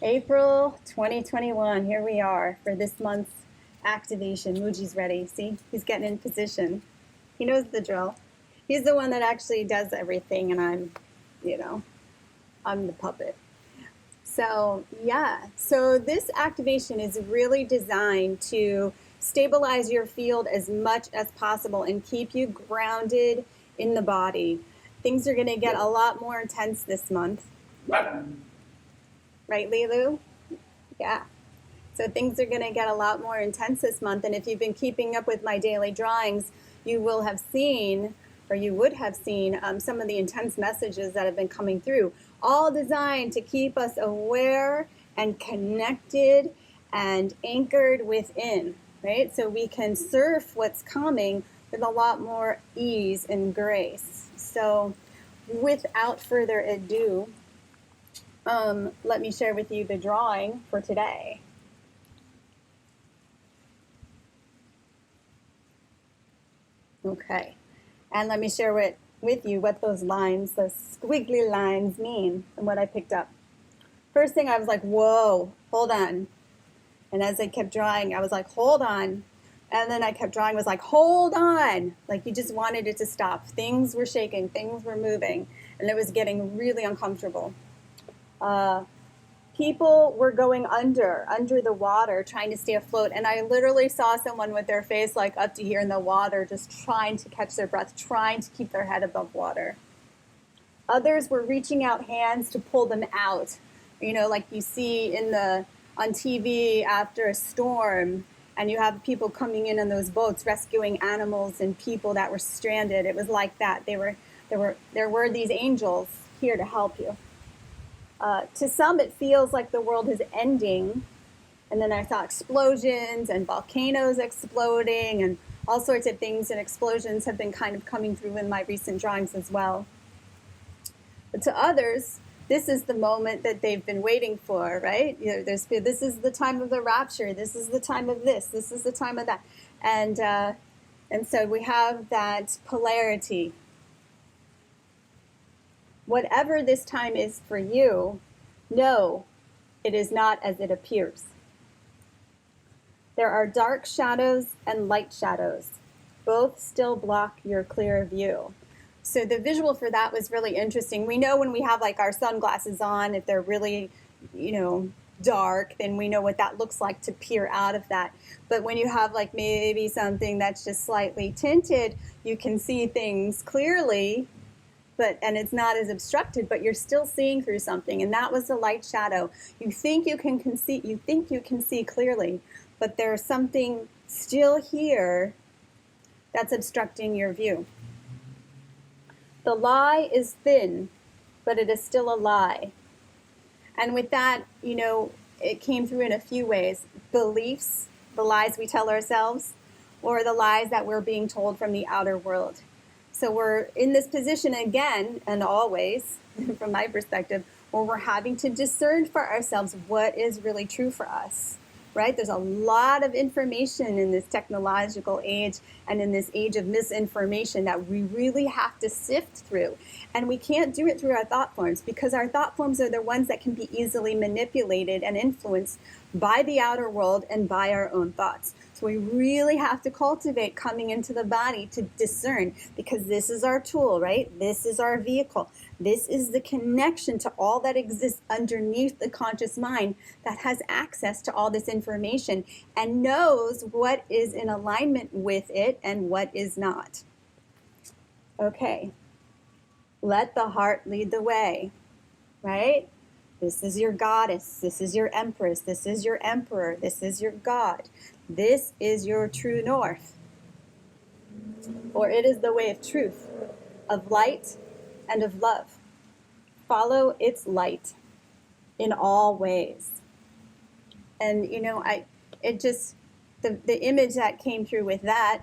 April 2021, here we are for this month's activation. Muji's ready. See, he's getting in position. He knows the drill. He's the one that actually does everything, and I'm the puppet. So, yeah. So this activation is really designed to stabilize your field as much as possible and keep you grounded in the body. Things are going to get a lot more intense this month. Right, Lilu? Yeah. So things are going to get a lot more intense this month. And if you've been keeping up with my daily drawings, you will have seen, or you would have seen, some of the intense messages that have been coming through, all designed to keep us aware and connected and anchored within, right? So we can surf what's coming with a lot more ease and grace. So without further ado, let me share with you the drawing for today. Okay, and let me share with you what those lines, those squiggly lines mean and what I picked up. First thing I was like, whoa, hold on. And as I kept drawing, I was like, hold on. And then I kept drawing, was like, hold on. Like you just wanted it to stop. Things were shaking, things were moving, and it was getting really uncomfortable. People were going under the water, trying to stay afloat. And I literally saw someone with their face like up to here in the water, just trying to catch their breath, trying to keep their head above water. Others were reaching out hands to pull them out. You know, like you see on TV after a storm, and you have people coming in on those boats, rescuing animals and people that were stranded. It was like that. There were these angels here to help you. To some, it feels like the world is ending. And then I saw explosions and volcanoes exploding and all sorts of things. And explosions have been kind of coming through in my recent drawings as well. But to others, this is the moment that they've been waiting for, right? You know, this is the time of the rapture. This is the time of this. This is the time of that. And so we have that polarity. Whatever this time is for you, know it is not as it appears. There are dark shadows and light shadows. Both still block your clear view. So the visual for that was really interesting. We know when we have like our sunglasses on, if they're really, dark, then we know what that looks like to peer out of that. But when you have like maybe something that's just slightly tinted, you can see things clearly, and it's not as obstructed, but you're still seeing through something. And that was the light shadow. You think you can see clearly, but there's something still here that's obstructing your view. The lie is thin, but it is still a lie. And with that, it came through in a few ways. Beliefs, the lies we tell ourselves, or the lies that we're being told from the outer world. So we're in this position again, and always, from my perspective, where we're having to discern for ourselves what is really true for us, right? There's a lot of information in this technological age and in this age of misinformation that we really have to sift through. And we can't do it through our thought forms, because our thought forms are the ones that can be easily manipulated and influenced by the outer world and by our own thoughts. So we really have to cultivate coming into the body to discern, because this is our tool, right? This is our vehicle. This is the connection to all that exists underneath the conscious mind that has access to all this information and knows what is in alignment with it and what is not. Okay, let the heart lead the way, right? This is your goddess. This is your empress. This is your emperor. This is your god. This is your true north. For it is the way of truth, of light, and of love. Follow its light in all ways. And, the image that came through with that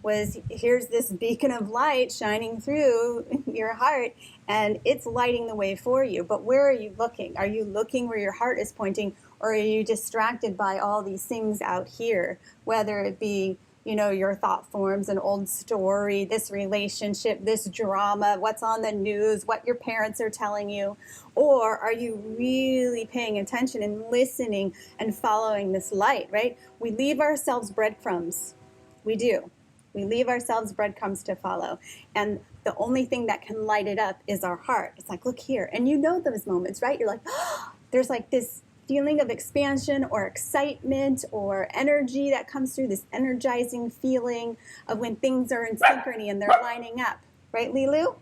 was, here's this beacon of light shining through your heart, and it's lighting the way for you. But where are you looking? Are you looking where your heart is pointing, or are you distracted by all these things out here, whether it be, your thought forms, an old story, this relationship, this drama, what's on the news, what your parents are telling you? Or are you really paying attention and listening and following this light, right? We leave ourselves breadcrumbs. We do. We leave ourselves breadcrumbs to follow. And the only thing that can light it up is our heart. It's like, look here. And those moments, right? You're like, oh, there's like this feeling of expansion or excitement or energy that comes through, this energizing feeling of when things are in synchrony and they're lining up. Right, Lilu?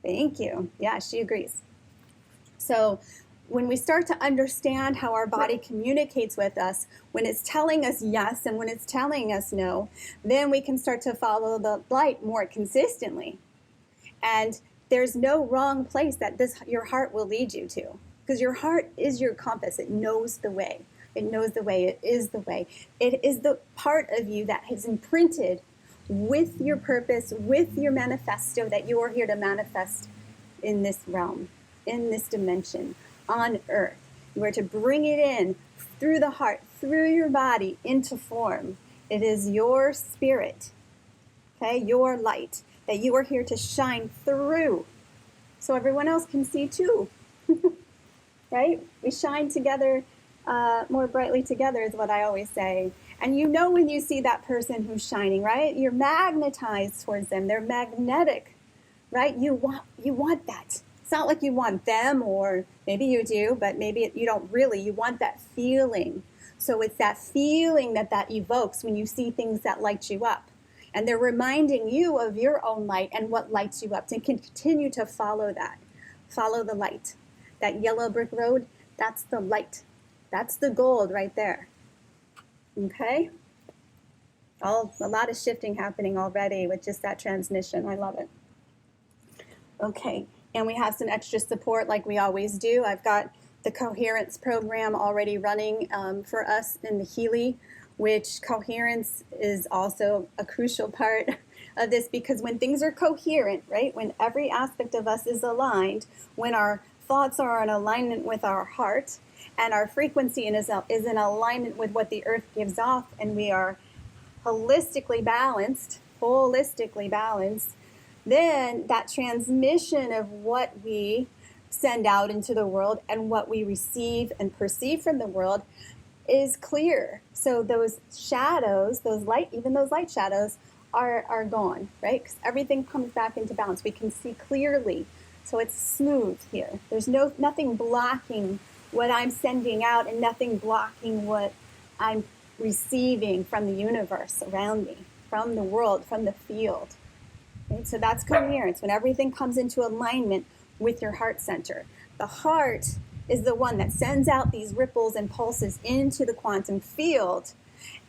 Thank you. Yeah, she agrees. So when we start to understand how our body communicates with us, when it's telling us yes and when it's telling us no, then we can start to follow the light more consistently. And there's no wrong place that your heart will lead you to. Because your heart is your compass. It knows the way. It knows the way. It is the way. It is the part of you that is imprinted with your purpose, with your manifesto that you are here to manifest in this realm, in this dimension, on earth. You are to bring it in through the heart, through your body, into form. It is your spirit, okay, your light that you are here to shine through so everyone else can see too. Right? We shine together, more brightly together is what I always say. And when you see that person who's shining, right? You're magnetized towards them. They're magnetic, right? You want that. It's not like you want them, or maybe you do, but maybe you don't really. You want that feeling. So it's that feeling that evokes when you see things that light you up. And they're reminding you of your own light and what lights you up, to continue to follow that. Follow the light. That yellow brick road, that's the light. That's the gold right there. Okay? A lot of shifting happening already with just that transmission. I love it. Okay, and we have some extra support like we always do. I've got the coherence program already running for us in the Healy, which coherence is also a crucial part of this, because when things are coherent, right, when every aspect of us is aligned, when our thoughts are in alignment with our heart, and our frequency is in alignment with what the earth gives off, and we are holistically balanced, then that transmission of what we send out into the world and what we receive and perceive from the world is clear. So those shadows, even those light shadows are gone, right? Because everything comes back into balance. We can see clearly. So it's smooth here. There's nothing blocking what I'm sending out, and nothing blocking what I'm receiving from the universe around me, from the world, from the field. Right? So that's coherence, when everything comes into alignment with your heart center. The heart is the one that sends out these ripples and pulses into the quantum field,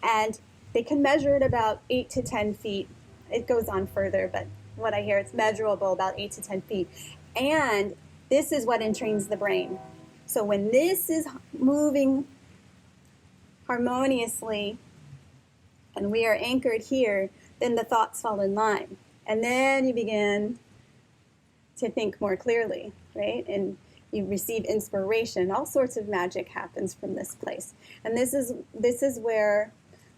and they can measure it about 8 to 10 feet. It goes on further, but what I hear, it's measurable about 8 to 10 feet. And this is what entrains the brain. So when this is moving harmoniously and we are anchored here, then the thoughts fall in line. And then you begin to think more clearly, right? And you receive inspiration. All sorts of magic happens from this place. And this is where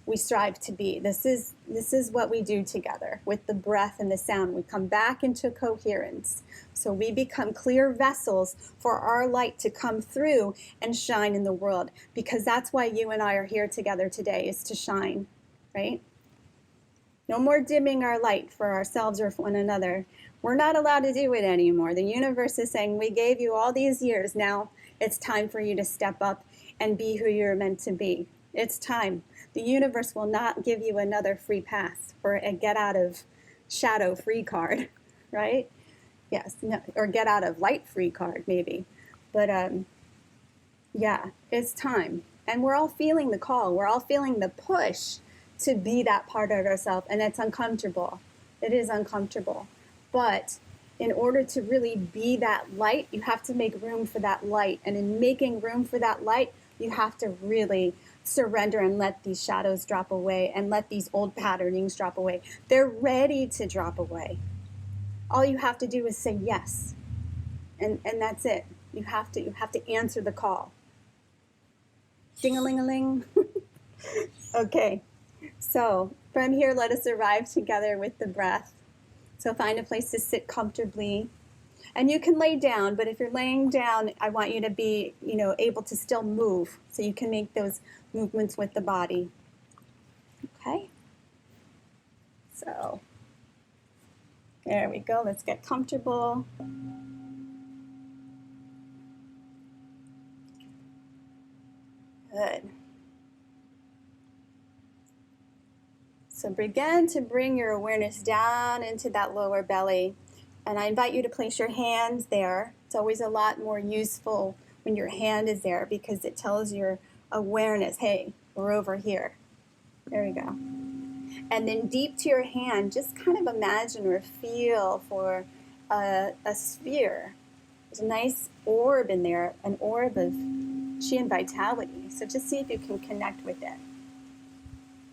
we strive to be. This is what we do together with the breath and the sound. We come back into coherence. So we become clear vessels for our light to come through and shine in the world. Because that's why you and I are here together today, is to shine, right? No more dimming our light for ourselves or for one another. We're not allowed to do it anymore. The universe is saying, we gave you all these years. Now it's time for you to step up and be who you're meant to be. It's time. The universe will not give you another free pass or a get out of shadow free card, right? Yes, no, or get out of light free card maybe. But yeah, it's time. And we're all feeling the call. We're all feeling the push to be that part of ourselves. And it's uncomfortable. It is uncomfortable. But in order to really be that light, you have to make room for that light. And in making room for that light, you have to really surrender and let these shadows drop away and let these old patternings drop away. They're ready to drop away. All you have to do is say yes. And that's it. You have to answer the call. Ding-a-ling-a-ling. Okay. So from here, let us arrive together with the breath. So find a place to sit comfortably. And you can lay down, but if you're laying down, I want you to be, able to still move. So you can make those movements with the body. Okay? So there we go. Let's get comfortable. Good. So begin to bring your awareness down into that lower belly. And I invite you to place your hands there. It's always a lot more useful when your hand is there because it tells your awareness, hey, we're over here. There we go. And then deep to your hand, just kind of imagine or feel for a sphere. There's a nice orb in there, an orb of chi and vitality. So just see if you can connect with it.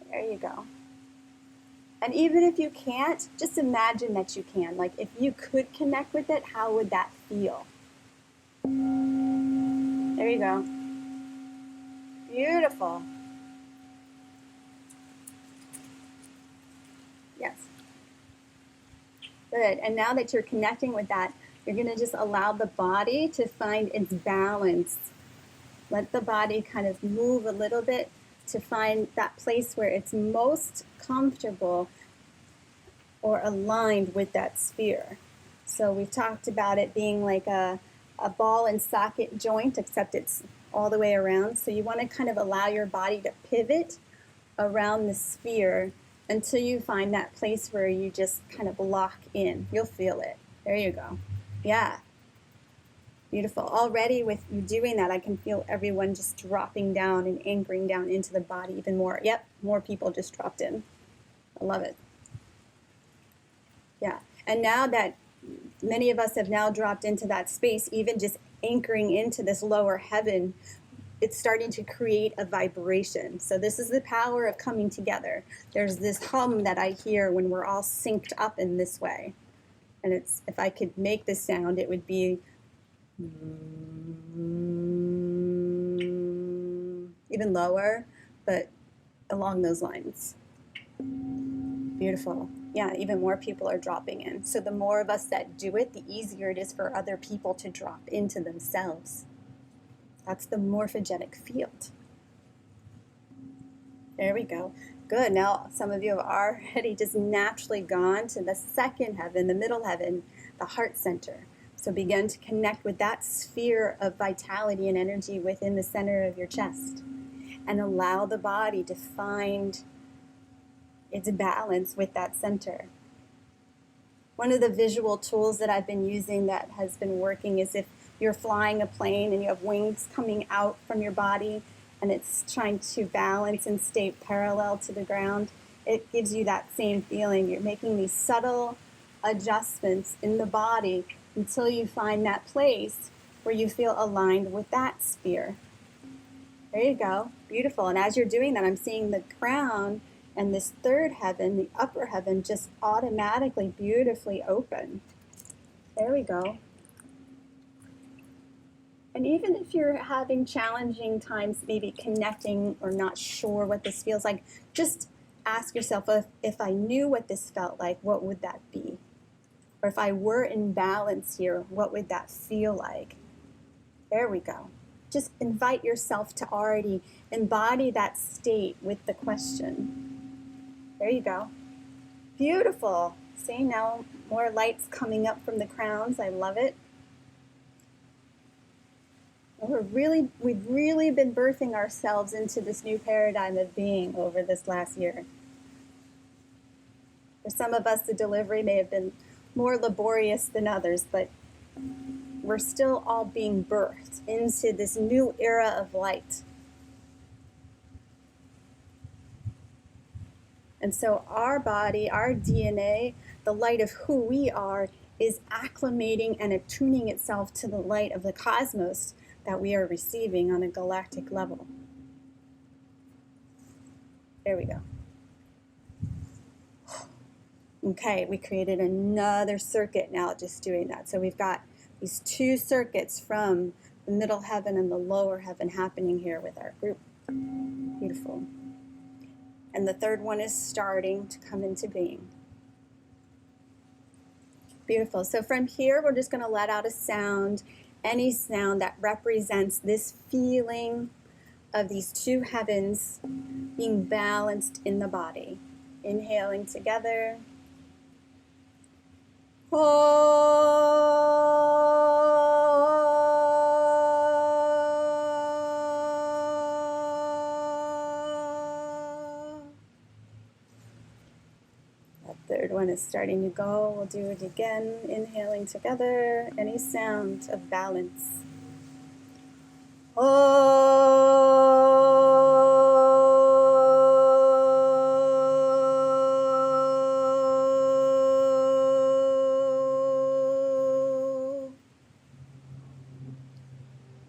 There you go. And even if you can't, just imagine that you can. Like if you could connect with it, how would that feel? There you go. Beautiful. Yes. Good. And now that you're connecting with that, you're going to just allow the body to find its balance. Let the body kind of move a little bit to find that place where it's most comfortable or aligned with that sphere. So we've talked about it being like a ball and socket joint, except it's all the way around. So you want to kind of allow your body to pivot around the sphere until you find that place where you just kind of lock in. You'll feel it. There you go. Yeah. Beautiful. Already with you doing that, I can feel everyone just dropping down and anchoring down into the body even more. Yep, more people just dropped in. I love it. Yeah. And now that many of us have now dropped into that space, even just anchoring into this lower heaven, it's starting to create a vibration. So this is the power of coming together. There's this hum that I hear when we're all synced up in this way. And it's, if I could make this sound, it would be even lower, but along those lines. Beautiful. Yeah, even more people are dropping in. So the more of us that do it, the easier it is for other people to drop into themselves. That's the morphogenic field. There we go. Good. Now some of you have already just naturally gone to the second heaven, the middle heaven, the heart center. So begin to connect with that sphere of vitality and energy within the center of your chest. And allow the body to find its balance with that center. One of the visual tools that I've been using that has been working is if you're flying a plane and you have wings coming out from your body and it's trying to balance and stay parallel to the ground, it gives you that same feeling. You're making these subtle adjustments in the body until you find that place where you feel aligned with that sphere. There you go. Beautiful. And as you're doing that, I'm seeing the crown and this third heaven, the upper heaven, just automatically beautifully open. There we go. And even if you're having challenging times, maybe connecting or not sure what this feels like, just ask yourself, if I knew what this felt like, what would that be? Or if I were in balance here, what would that feel like? There we go. Just invite yourself to already embody that state with the question. There you go. Beautiful. See, now more lights coming up from the crowns. I love it. We've really been birthing ourselves into this new paradigm of being over this last year. For some of us, the delivery may have been more laborious than others, but we're still all being birthed into this new era of light. And so our body, our DNA, the light of who we are, is acclimating and attuning itself to the light of the cosmos that we are receiving on a galactic level. There we go. Okay, we created another circuit now just doing that. So we've got these two circuits from the middle heaven and the lower heaven happening here with our group. Beautiful. And the third one is starting to come into being. Beautiful. So from here, we're just going to let out a sound, any sound that represents this feeling of these two heavens being balanced in the body. Inhaling together. Third one is starting to go. We'll do it again. Inhaling together. Any sound of balance.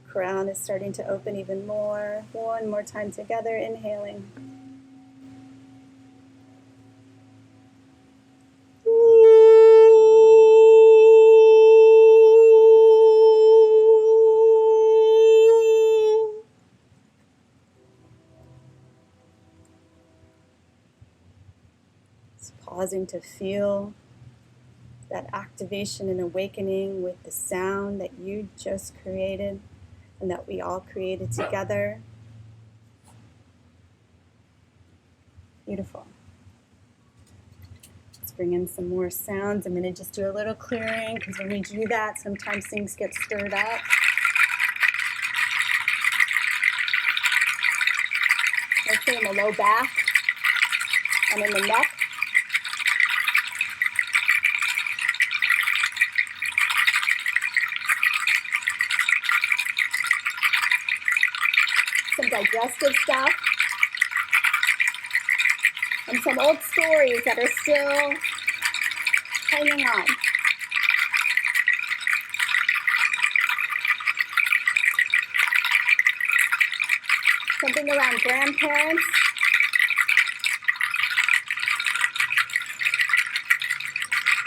Crown is starting to open even more. One more time together. Inhaling. Pausing to feel that activation and awakening with the sound that you just created and that we all created together. Beautiful. Let's bring in some more sounds. I'm going to just do a little clearing because when we do that, sometimes things get stirred up. Okay, in the low back and in the neck. Some digestive stuff, and some old stories that are still hanging on. Something around grandparents.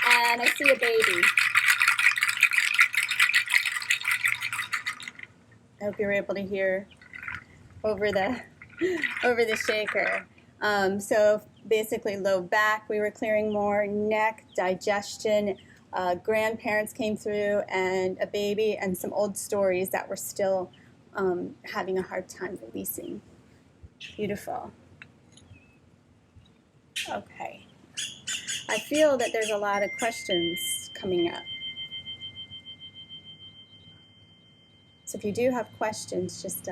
And I see a baby. I hope you're able to hear over the shaker. So basically low back, we were clearing more, neck, digestion, grandparents came through, and a baby, and some old stories that we're still having a hard time releasing. Beautiful. Okay. I feel that there's a lot of questions coming up. So if you do have questions, just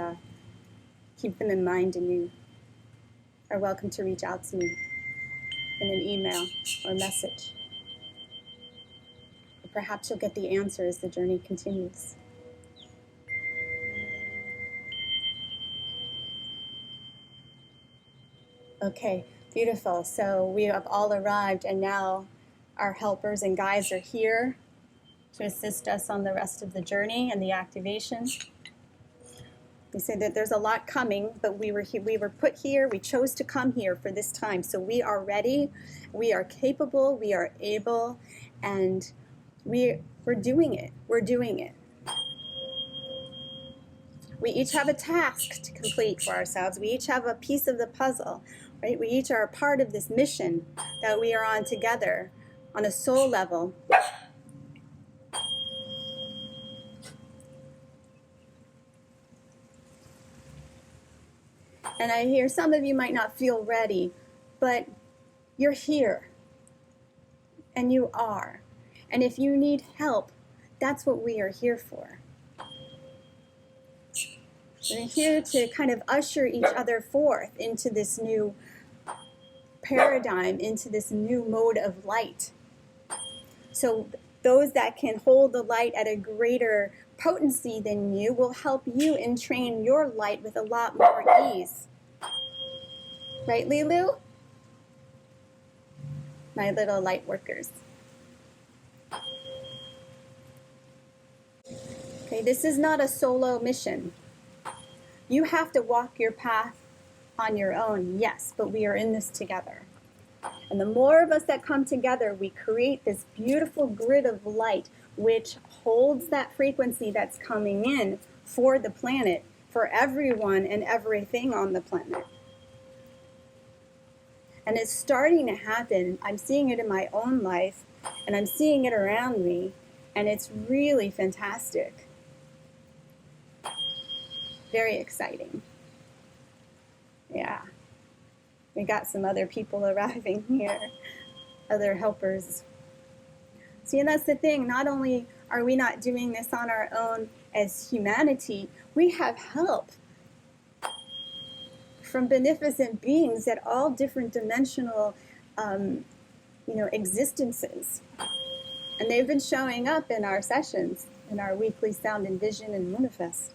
keep them in mind, and you are welcome to reach out to me in an email or message. Or perhaps you'll get the answer as the journey continues. Okay, beautiful. So we have all arrived, and now our helpers and guides are here to assist us on the rest of the journey and the activation. We say that there's a lot coming, but we were put here. We chose to come here for this time. So we are ready. We are capable. We are able, and we're doing it. We're doing it. We each have a task to complete for ourselves. We each have a piece of the puzzle, right? We each are a part of this mission that we are on together on a soul level. And I hear some of you might not feel ready, but you're here, and you are. And if you need help, that's what we are here for. We're here to kind of usher each other forth into this new paradigm, into this new mode of light. So those that can hold the light at a greater potency than you will help you entrain your light with a lot more ease. Right, Lilu? My little light workers. Okay, this is not a solo mission. You have to walk your path on your own, yes, but we are in this together. And the more of us that come together, we create this beautiful grid of light which holds that frequency that's coming in for the planet, for everyone and everything on the planet. And it's starting to happen. I'm seeing it in my own life, and I'm seeing it around me, and it's really fantastic. Very exciting. Yeah. We got some other people arriving here, other helpers. See, and that's the thing. Not only are we not doing this on our own as humanity, we have help from beneficent beings at all different dimensional, existences. And they've been showing up in our sessions, in our weekly sound and vision and manifest.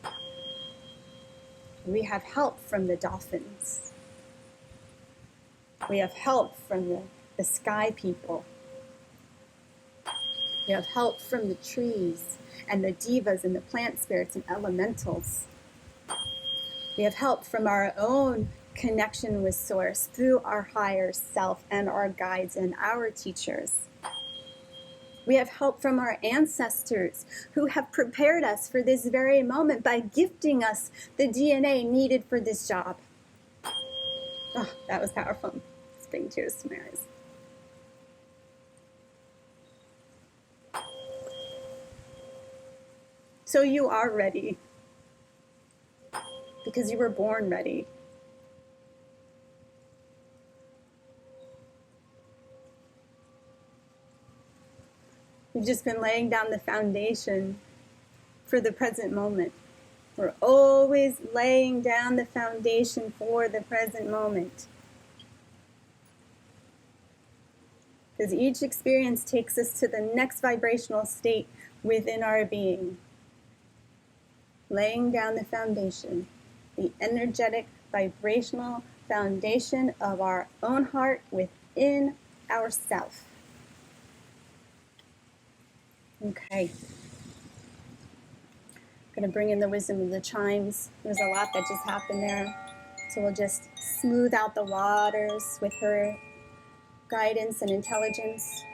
We have help from the dolphins. We have help from the sky people. We have help from the trees and the divas and the plant spirits and elementals. We have help from our own connection with Source through our higher self and our guides and our teachers. We have help from our ancestors who have prepared us for this very moment by gifting us the DNA needed for this job. Oh, that was powerful. It's bringing tears to my eyes. So you are ready because you were born ready. We've just been laying down the foundation for the present moment. We're always laying down the foundation for the present moment. Because each experience takes us to the next vibrational state within our being. Laying down the foundation, the energetic vibrational foundation of our own heart within ourself. Okay. I'm going to bring in the wisdom of the chimes. There's a lot that just happened there. So we'll just smooth out the waters with her guidance and intelligence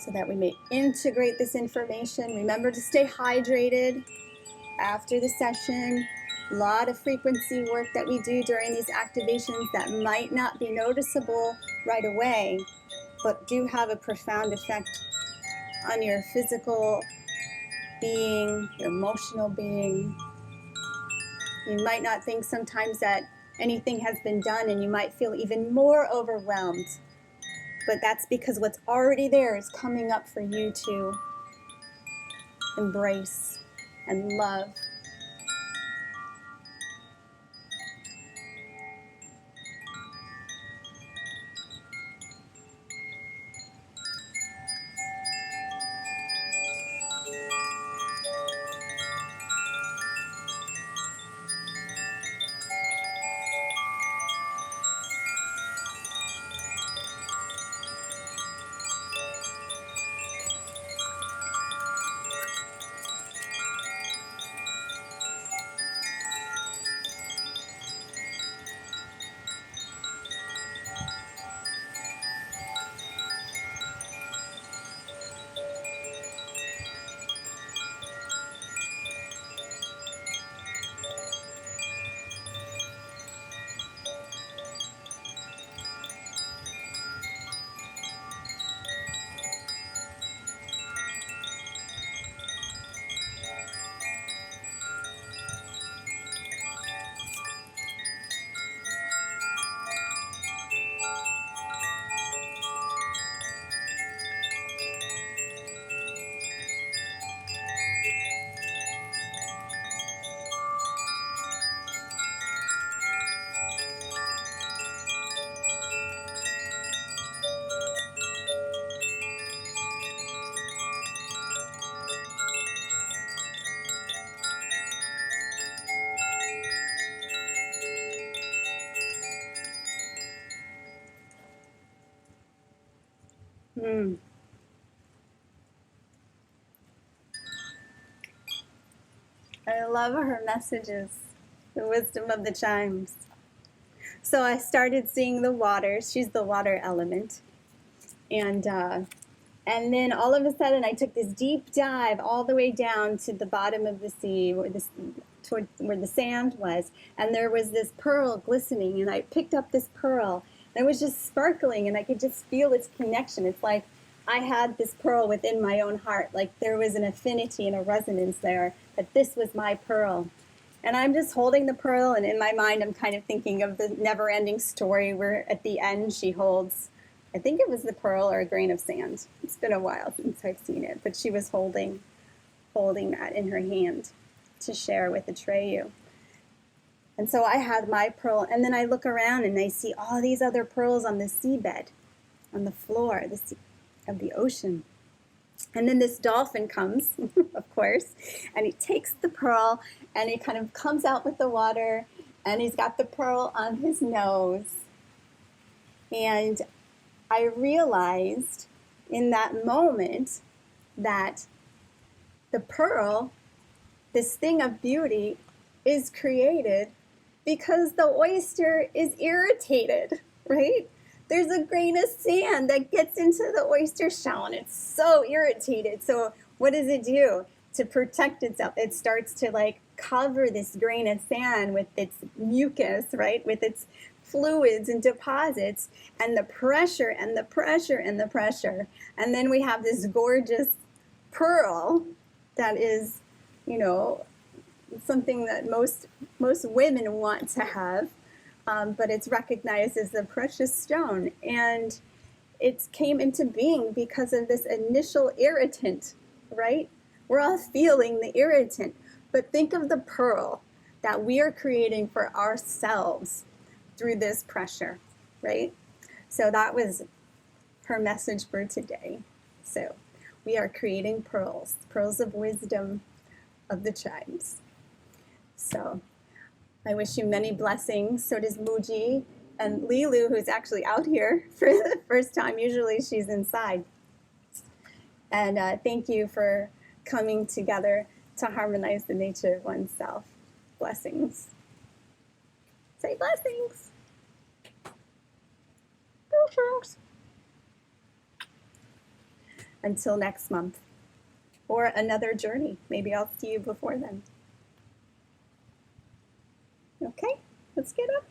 so that we may integrate this information. Remember to stay hydrated after the session. A lot of frequency work that we do during these activations that might not be noticeable right away, but do have a profound effect on your physical being, your emotional being. You might not think sometimes that anything has been done, and you might feel even more overwhelmed. But that's because what's already there is coming up for you to embrace and love. I love her messages, the wisdom of the chimes. So I started seeing the water. She's the water element. And then all of a sudden I took this deep dive all the way down to the bottom of the sea, toward where the sand was, and there was this pearl glistening, and I picked up this pearl, and it was just sparkling, and I could just feel its connection. It's like I had this pearl within my own heart, like there was an affinity and a resonance there, that this was my pearl. And I'm just holding the pearl, and in my mind I'm kind of thinking of the never-ending story where at the end she holds, I think it was the pearl or a grain of sand. It's been a while since I've seen it, but she was holding that in her hand to share with Atreyu. And so I had my pearl, and then I look around and I see all these other pearls on the seabed, on the floor of the ocean. And then this dolphin comes, of course, and he takes the pearl and he kind of comes out with the water, and he's got the pearl on his nose. And I realized in that moment that the pearl, this thing of beauty, is created because the oyster is irritated, right? There's a grain of sand that gets into the oyster shell, and it's so irritated. So what does it do to protect itself? It starts to like cover this grain of sand with its mucus, right? With its fluids and deposits, and the pressure and the pressure and the pressure. And then we have this gorgeous pearl that is, you know, something that most women want to have, but it's recognized as a precious stone. And it came into being because of this initial irritant, right? We're all feeling the irritant, but think of the pearl that we are creating for ourselves through this pressure, right? So that was her message for today. So we are creating pearls of wisdom of the tribes. So I wish you many blessings. So does Muji and Lilu, who's actually out here for the first time. Usually she's inside. And thank you for coming together to harmonize the nature of oneself. Blessings. Say blessings. Blessings. Until next month, or another journey. Maybe I'll see you before then. Okay, let's get up.